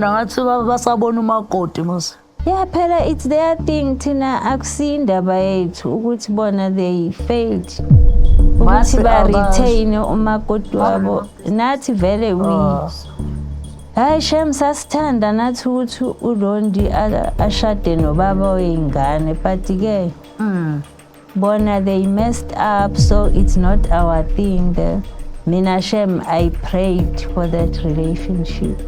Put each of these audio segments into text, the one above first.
ngibona ngathi basabona umakoti mos. Yeah, phela it's their thing thina akusindaba yethu ukuthi bona they failed. Ukuthi ba retain umakoti wabo. Nathi vele we. Hayi shem sasithanda nathi ukuthi uRondi ashade nobaba weingane but ke bona they messed up so it's not our thing there. Mina shem I prayed for that relationship.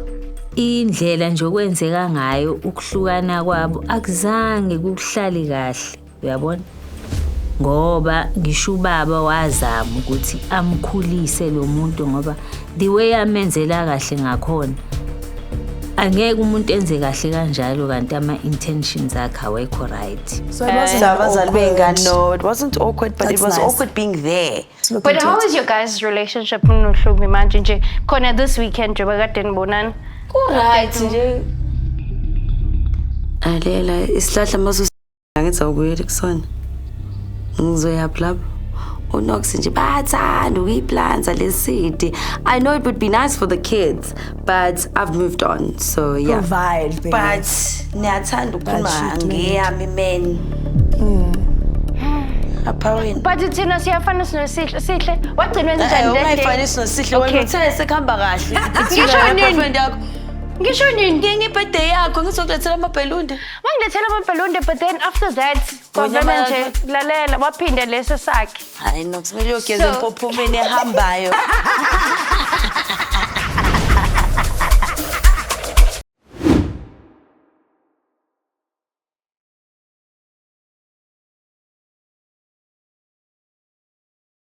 Indlela nje okwenzeka ngayo ukuhlukana kwabo akuzange kuhlali kahle uyabona ngoba ngisho ubaba wazama ukuthi amkhulise lo muntu ngoba the way amenzela kahle ngakhona angeke umuntu enze kahle kanjalo kanti ama intentions akhe awekho right. So it wasn't awkward. No, it wasn't awkward, but it was awkward being there. But how is your guys' relationship? Imagine nje khona this weekend nje bakade nibonana. Right nje. Alela isihlahla masu ngithi awubuyela kusona. Ngizoya lapho. Unox nje bathanda ukuyiplanza lesidi. I know it would be nice for the kids, but I've moved on. So yeah. Provide, baby. But niyathanda ukuphuma ngeyami men. Apawini. But thina siyafana sihle. Wagcinwe njani le? Ungayifani sihle wena uthe sekuhamba kahle. Ngisho nini? Friend yakho. Ngisho nini? Ngiyibirthday yakho ngizokulethela amabhelunde. Wangilethela amabhelunde but then after that kwavele nje lalela waphinde leso sakhe. Hayi no, kumele uyogeza impophomeni ehambayo.